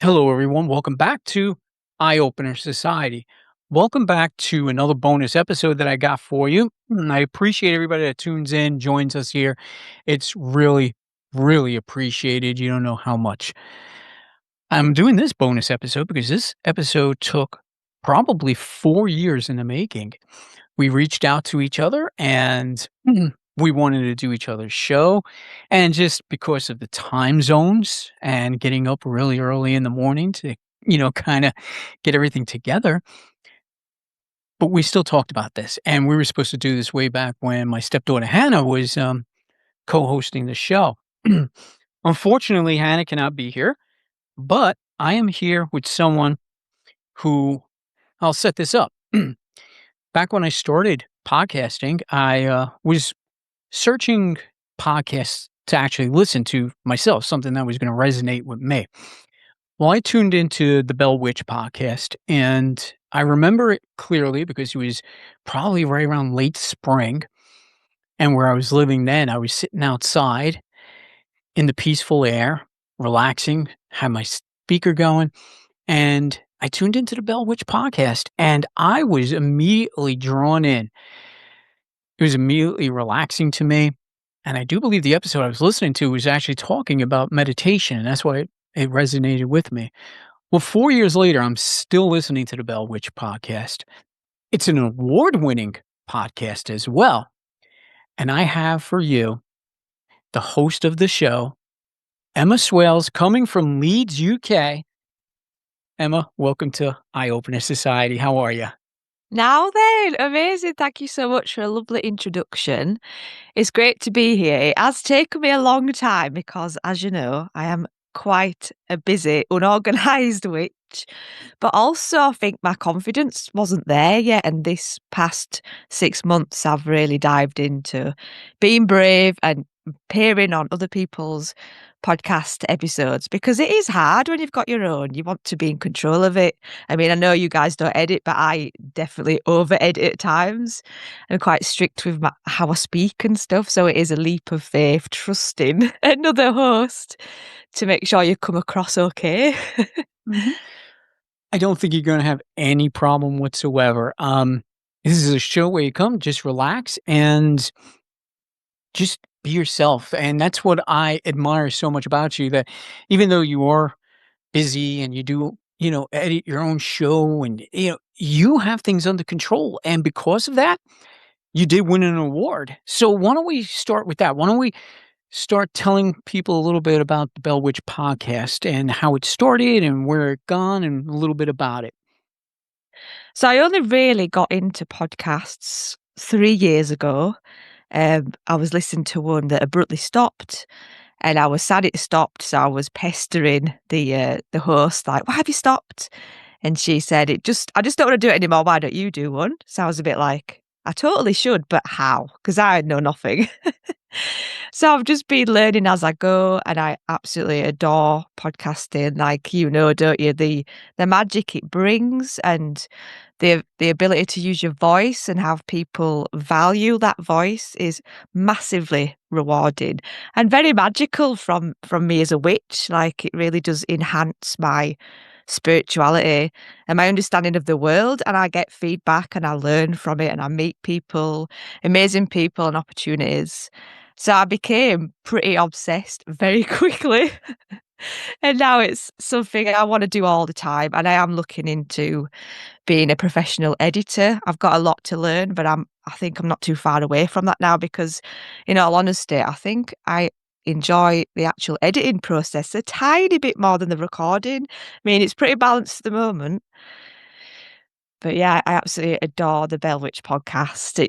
Hello, everyone. Welcome back to Eye Opener Society. Welcome back to another bonus episode that I got for you. I appreciate everybody that tunes in, joins us here. It's really, really appreciated. You don't know how much. I'm doing this bonus episode because this episode took probably 4 years in the making. We reached out to each other and we wanted to do each other's show. And just because of the time zones and getting up really early in the morning to, kind of get everything together. But we still talked about this. And we were supposed to do this way back when my stepdaughter Hannah was co hosting the show. Unfortunately, Hannah cannot be here, but I am here with someone who I'll set this up. Back when I started podcasting, I was searching podcasts to actually listen to myself, something that was going to resonate with me. Well, I tuned into the Bell Witch podcast, and I remember it clearly because it was probably right around late spring. And where I was living then, I was sitting outside in the peaceful air, relaxing, had my speaker going, and I tuned into the Bell Witch podcast, and I was immediately drawn in. It was immediately relaxing to me. And I do believe the episode I was listening to was actually talking about meditation. And that's why it resonated with me. Well, 4 years later, I'm still listening to the Bell Witch podcast. It's an award winning podcast as well. And I have for you the host of the show, Emma Swailes, coming from Leeds, UK. Emma, welcome to Eye Opener Society. How are you? Now then, amazing. Thank you so much for a lovely introduction. It's great to be here. It has taken me a long time because, as you know, I am quite a busy, unorganized witch. But also, I think my confidence wasn't there yet. And this past 6 months, I've really dived into being brave and appearing on other people's podcast episodes because it is hard when you've got your own. You want to be in control of it. I mean, I know you guys don't edit, but I definitely over edit at times. I'm quite strict with how I speak and stuff. So it is a leap of faith, trusting another host to make sure you come across okay. Mhm. I don't think you're going to have any problem whatsoever. This is a show where you come, just relax and just be yourself. And that's what I admire so much about you, that even though you are busy and you do, edit your own show and, you have things under control. And because of that, you did win an award. So why don't we start with that? Why don't we start telling people a little bit about the Bell Witch podcast and how it started and where it gone and a little bit about it? So I only really got into podcasts 3 years ago. I was listening to one that abruptly stopped, and I was sad it stopped. So I was pestering the host, like, "Why have you stopped?" And she said, I just don't want to do it anymore. Why don't you do one?" So I was a bit like, I totally should, but how? Because I know nothing. So I've just been learning as I go, and I absolutely adore podcasting. Like, don't you? The magic it brings, and the ability to use your voice and have people value that voice is massively rewarding and very magical from me as a witch. Like, it really does enhance my spirituality and my understanding of the world, and I get feedback and I learn from it and I meet people, amazing people and opportunities. So I became pretty obsessed very quickly. And now it's something I want to do all the time, and I am looking into being a professional editor. I've got a lot to learn, but I think I'm not too far away from that now because, in all honesty, I think I enjoy the actual editing process a tiny bit more than the recording. I mean, it's pretty balanced at the moment. But yeah, I absolutely adore the Bell Witch podcast.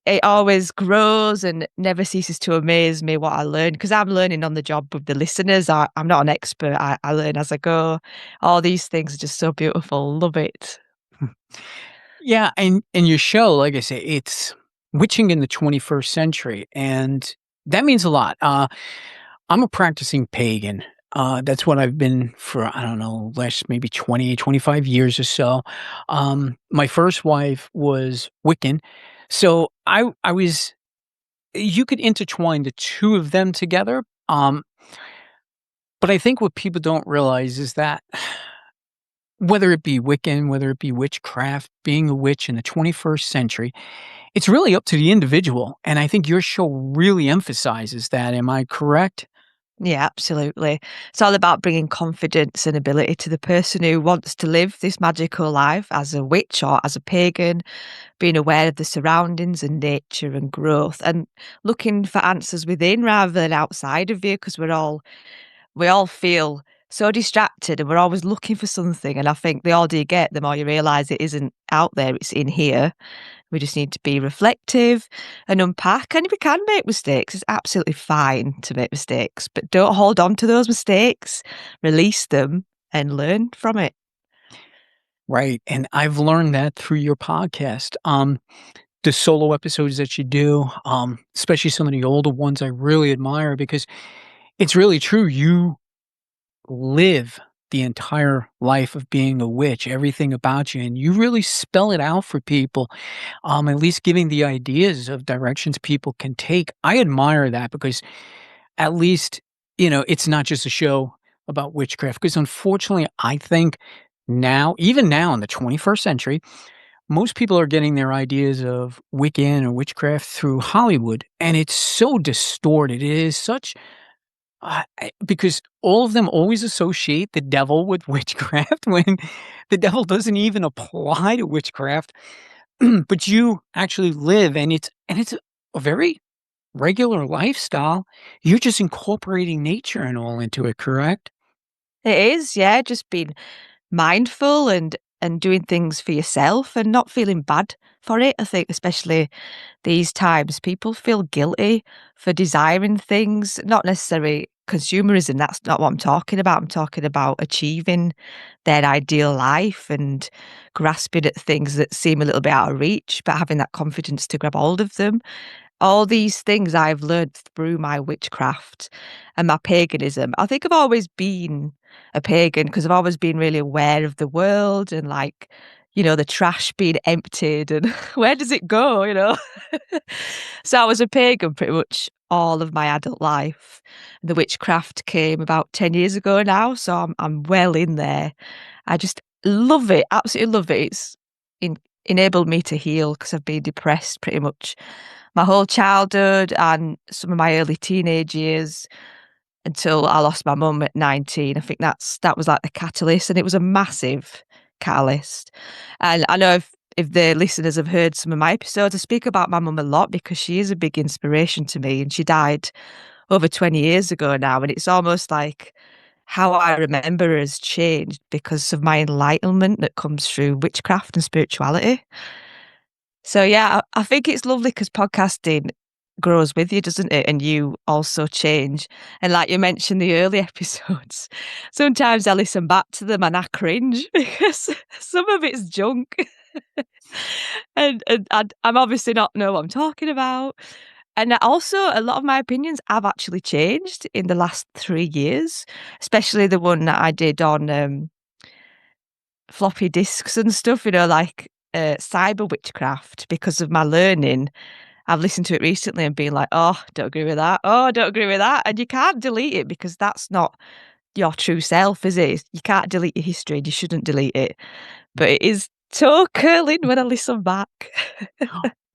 It always grows and never ceases to amaze me what I learn, because I'm learning on the job with the listeners. I'm not an expert. I learn as I go. All these things are just so beautiful. Love it. Yeah, and your show, like I say, it's witching in the 21st century, and that means a lot. I'm a practicing pagan. That's what I've been for, I don't know, last maybe 20, 25 years or so. My first wife was Wiccan. So I was, you could intertwine the two of them together. But I think what people don't realize is that whether it be Wiccan, whether it be witchcraft, being a witch in the 21st century, it's really up to the individual, and I think your show really emphasizes that, am I correct? Yeah, absolutely. It's all about bringing confidence and ability to the person who wants to live this magical life as a witch or as a pagan, being aware of the surroundings and nature and growth, and looking for answers within rather than outside of you, because we all feel so distracted and we're always looking for something. And I think the older you get, the more you realize it isn't out there, it's in here. We just need to be reflective and unpack. And we can make mistakes. It's absolutely fine to make mistakes, but don't hold on to those mistakes. Release them and learn from it. Right, and I've learned that through your podcast. The solo episodes that you do, especially some of the older ones, I really admire because it's really true. You live the entire life of being a witch, everything about you, and you really spell it out for people, at least giving the ideas of directions people can take. I admire that because at least, it's not just a show about witchcraft. Because unfortunately, I think now, even now in the 21st century, most people are getting their ideas of Wiccan or witchcraft through Hollywood, and it's so distorted. It is such because all of them always associate the devil with witchcraft when the devil doesn't even apply to witchcraft, but you actually live, and it's a very regular lifestyle. You're just incorporating nature and all into it, correct? It is, yeah, just being mindful and doing things for yourself and not feeling bad for it. I think especially these times people feel guilty for desiring things, not necessarily consumerism. That's not what I'm talking about. I'm talking about achieving their ideal life and grasping at things that seem a little bit out of reach, but having that confidence to grab hold of them. All these things I've learned through my witchcraft and my paganism. I think I've always been a pagan because I've always been really aware of the world and like, the trash being emptied and where does it go? So I was a pagan pretty much all of my adult life. The witchcraft came about 10 years ago now, so I'm well in there. I just love it, absolutely love it. It's enabled me to heal because I've been depressed pretty much my whole childhood and some of my early teenage years until I lost my mum at 19. I think that was like the catalyst, and it was a massive catalyst. And I know if the listeners have heard some of my episodes, I speak about my mum a lot because she is a big inspiration to me, and she died over 20 years ago now, and it's almost like how I remember her has changed because of my enlightenment that comes through witchcraft and spirituality. So yeah, I think it's lovely because podcasting grows with you, doesn't it? And you also change. And like you mentioned the early episodes, sometimes I listen back to them and I cringe because some of it's junk. I'm obviously not know what I'm talking about. And also a lot of my opinions have actually changed in the last 3 years, especially the one that I did on floppy disks and stuff, like cyber witchcraft because of my learning. I've listened to it recently and been like, "Oh, don't agree with that. Oh, don't agree with that." And you can't delete it because that's not your true self, is it? You can't delete your history and you shouldn't delete it. But it is so curling when I listen back.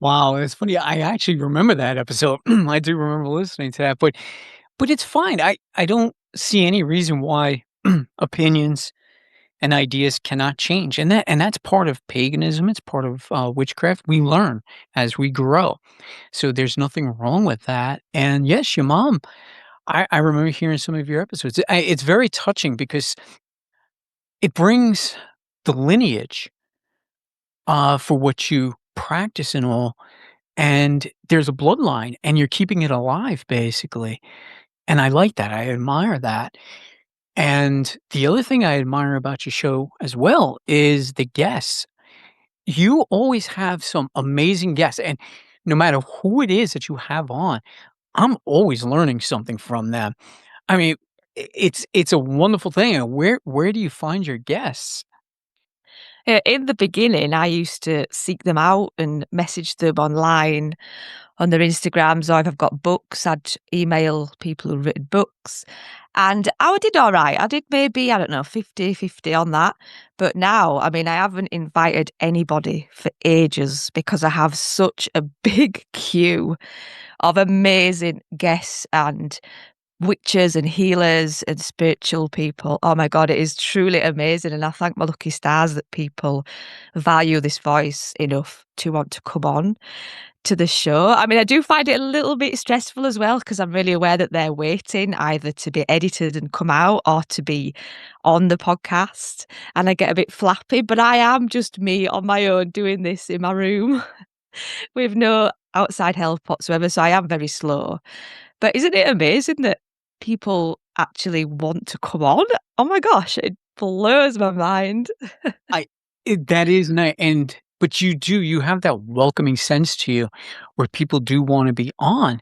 Wow, it's funny. I actually remember that episode. I do remember listening to that, but it's fine. I don't see any reason why opinions and ideas cannot change, and that's part of paganism. It's part of witchcraft. We learn as we grow, so there's nothing wrong with that. And yes, your mom. I remember hearing some of your episodes. It's very touching because it brings the lineage for what you practice and all. And there's a bloodline, and you're keeping it alive, basically, and I like that, I admire that, and the other thing I admire about your show as well is the guests. You always have some amazing guests, and no matter who it is that you have on, I'm always learning something from them. I mean, it's a wonderful thing, and where do you find your guests? In the beginning, I used to seek them out and message them online on their Instagrams, or if I've got books, I'd email people who've written books. And I did all right. I did maybe, I don't know, 50-50 on that. But now, I mean, I haven't invited anybody for ages because I have such a big queue of amazing guests and witches and healers and spiritual people. Oh my God, it is truly amazing. And I thank my lucky stars that people value this voice enough to want to come on to the show. I mean, I do find it a little bit stressful as well because I'm really aware that they're waiting either to be edited and come out or to be on the podcast. And I get a bit flappy, but I am just me on my own doing this in my room with no outside help whatsoever. So I am very slow. But isn't it amazing that people actually want to come on? Oh my gosh, it blows my mind. I that is nice, and but you have that welcoming sense to you where people do wanna be on,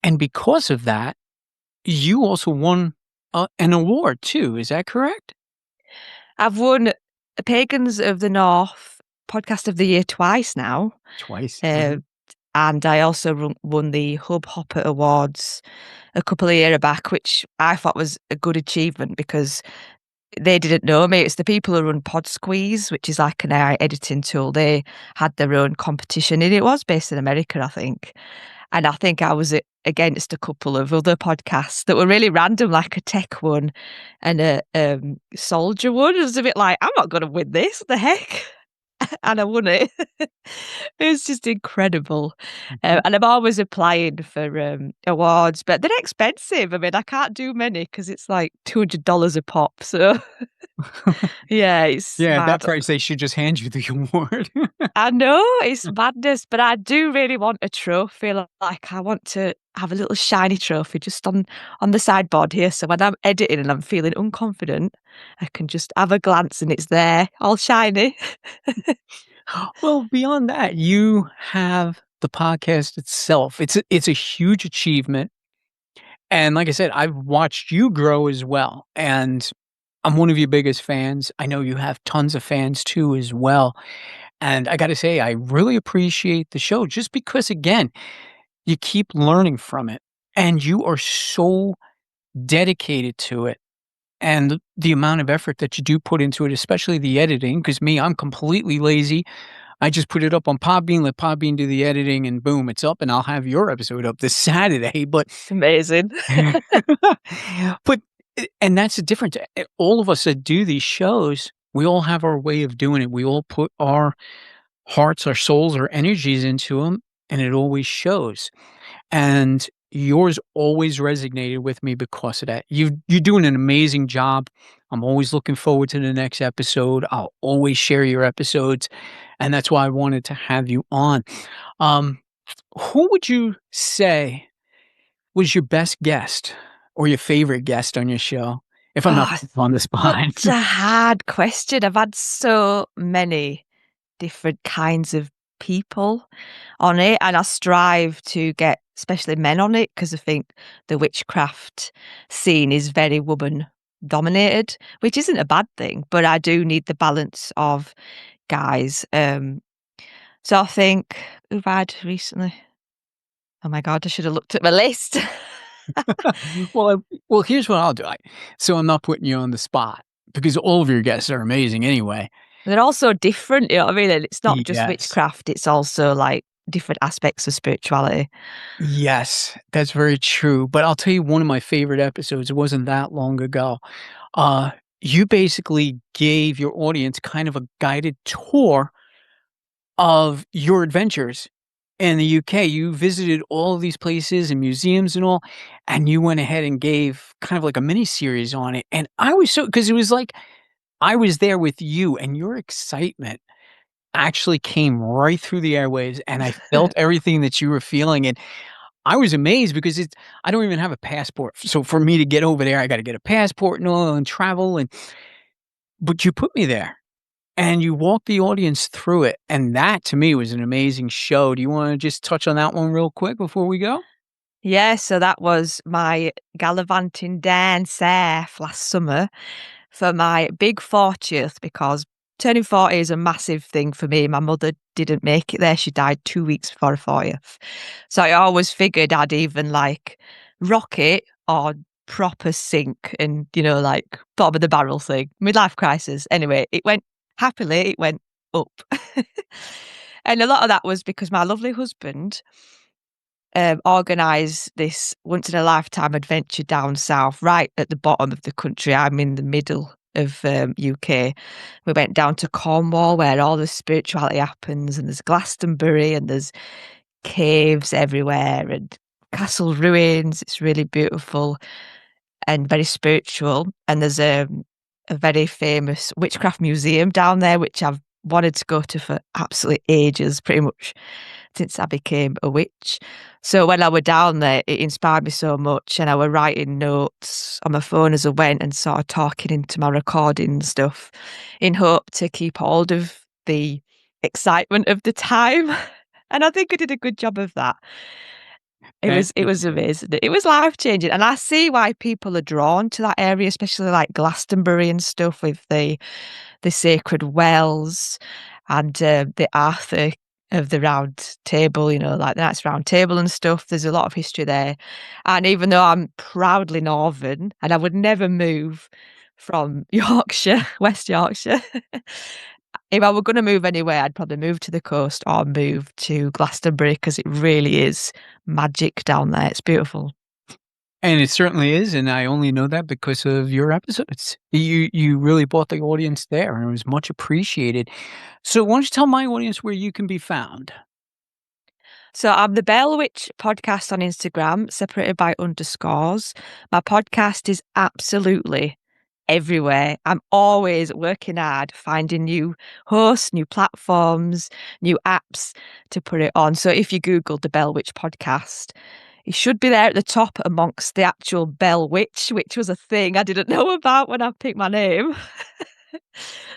and because of that, you also won, an award too, is that correct? I've won Pagans of the North Podcast of the Year twice now. Twice, Uh, mhm. and I also won the Hub Hopper Awards a couple of years back, which I thought was a good achievement because they didn't know me. It's the people who run Pod Squeeze, which is like an AI editing tool. They had their own competition, and it was based in America, I think. And I think I was against a couple of other podcasts that were really random, like a tech one and a soldier one. It was a bit like, I'm not going to win this. What the heck? And I won it. It was just incredible. Mhm. And I'm always applying for awards, but they're expensive. I mean, I can't do many because it's like $200 a pop. So yeah, it's Yeah, at that mad. price, they should just hand you the award. I know it's madness, but I do really want a trophy. Like I want to have a little shiny trophy just on the sideboard here. So when I'm editing and I'm feeling unconfident, I can just have a glance and it's there, all shiny. Well, beyond that, you have the podcast itself. It's a huge achievement, and like I said, I've watched you grow as well, and I'm one of your biggest fans. I know you have tons of fans too as well, and I gotta say, I really appreciate the show just because, again, you keep learning from it, and you are so dedicated to it, and the amount of effort that you do put into it, especially the editing. Because me, I'm completely lazy. I just put it up on Podbean, let Podbean do the editing, and boom, it's up, and I'll have your episode up this Saturday, but Amazing. but and that's the difference. All of us that do these shows, we all have our way of doing it. We all put our hearts, our souls, our energies into them, and it always shows. And yours always resonated with me because of that. You're doing an amazing job. I'm always looking forward to the next episode. I'll always share your episodes, and that's why I wanted to have you on. Um, who would you say was your best guest or your favorite guest on your show? If I'm not Oh, putting you on the spot. such a hard question. I've had so many different kinds of people on it, and I strive to get especially men on it because I think the witchcraft scene is very woman dominated, which isn't a bad thing, but I do need the balance of guys. So I think who've I had recently? Oh my god, I should have looked at my list. Well, well, here's what I'll do. So I'm not putting you on the spot because all of your guests are amazing anyway. They're all so different, you know what I mean? And it's not just Yes. witchcraft, it's also like different aspects of spirituality. Yes, that's very true. But I'll tell you one of my favorite episodes, it wasn't that long ago. Uh, you basically gave your audience kind of a guided tour of your adventures in the UK. You visited all of these places and museums and all, and you went ahead and gave kind of like a mini series on it. And I was so because it was like I was there with you, and your excitement actually came right through the airwaves, and I felt everything that you were feeling. And I was amazed because I don't even have a passport. So for me to get over there, I got to get a passport and all and travel. And but you put me there. And you walk the audience through it, and that to me was an amazing show. Do you wanna just touch on that one real quick before we go? Yeah, so that was my gallivanting dance last summer for my big 40th because turning 40 is a massive thing for me. My mother didn't make it there. She died 2 weeks before her 40th. So I always figured I'd even, like, rock it or proper sink and, like, bottom of the barrel thing. Midlife crisis. Anyway, it went up. And a lot of that was because my lovely husband organised this once in a lifetime adventure down south, right at the bottom of the country. I'm in the middle of UK. We went down to Cornwall where all the spirituality happens, and there's Glastonbury, and there's caves everywhere, and castle ruins. It's really beautiful and very spiritual. And there's a very famous witchcraft museum down there, which I've wanted to go to for absolutely ages, pretty much since I became a witch. So when I were down there, it inspired me so much, and I were writing notes on my phone as I went and sort of talking into my recording and stuff in hope to keep hold of the excitement of the time. And I think I did a good job of that. It was amazing. It was life-changing, and I see why people are drawn to that area, especially like Glastonbury and stuff with the sacred wells and the Arthur of the Round Table, like the Knights Round Table and stuff. There's a lot of history there. And even though I'm proudly Northern and I would never move from Yorkshire, West Yorkshire, if I were going to move anywhere, I'd probably move to the coast or move to Glastonbury because it really is magic down there. It's beautiful. And it certainly is, and I only know that because of your episodes. You really brought the audience there, and it was much appreciated. So why don't you tell my audience where you can be found? So I'm the Bell Witch podcast on Instagram, separated by underscores. My podcast is absolutely everywhere. I'm always working hard, finding new hosts, new platforms, new apps to put it on. So if you Google the Bell Witch podcast, it should be there at the top amongst the actual Bell Witch, which was a thing I didn't know about when I picked my name.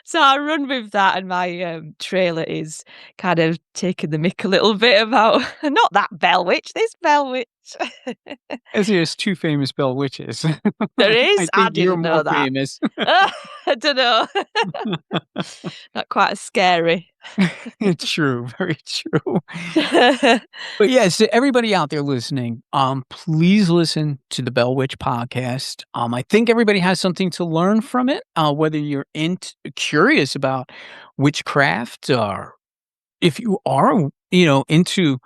So I run with that, and my trailer is kind of taking the mick a little bit about not that Bell Witch, this Bell Witch. As there's 2 famous Bell witches. There I is? I think you're didn't more know that. famous. I don't know. Not quite as scary. It's true, very true. But yeah, so everybody out there listening, please listen to the Bell Witch podcast. I think everybody has something to learn from it, whether you're curious about witchcraft, or if you are, into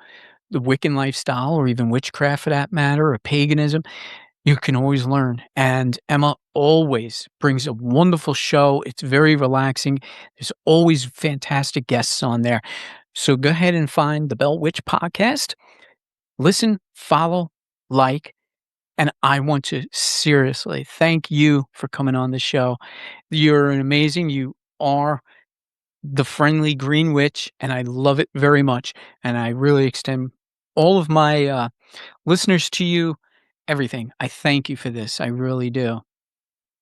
the Wiccan lifestyle, or even witchcraft for that matter, or paganism. You can always learn. And Emma always brings a wonderful show. It's very relaxing. There's always fantastic guests on there. So go ahead and find the Bell Witch podcast. Listen, follow, like, and I want to seriously thank you for coming on the show. You're amazing. You are the friendly green witch, and I love it very much. And I really extend all of my listeners to you, everything. I thank you for this. I really do.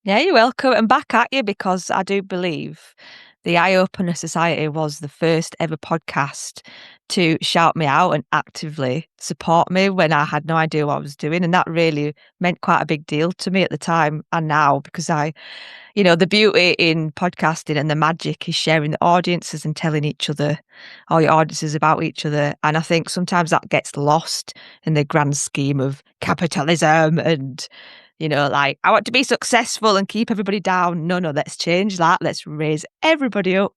Yeah, you're welcome. And back at you, because I do believe the Eye Opener Society was the first ever podcast to shout me out and actively support me when I had no idea what I was doing. And that really meant quite a big deal to me at the time and now, because the beauty in podcasting and the magic is sharing the audiences and telling each other, all your audiences, about each other. And I think sometimes that gets lost in the grand scheme of capitalism and, like, I want to be successful and keep everybody down. No, let's change that. Let's raise everybody up,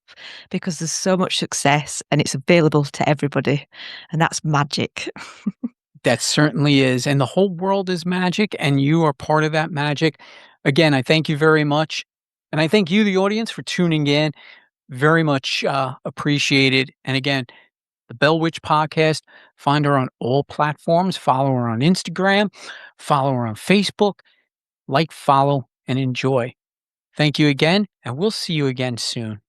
because there's so much success and it's available to everybody. And that's magic. That certainly is. And the whole world is magic, and you are part of that magic. Again, I thank you very much. And I thank you, the audience, for tuning in. Very much appreciated. And again, the Bell Witch podcast, find her on all platforms. Follow her on Instagram. Follow her on Facebook. Like, follow, and enjoy. Thank you again, and we'll see you again soon.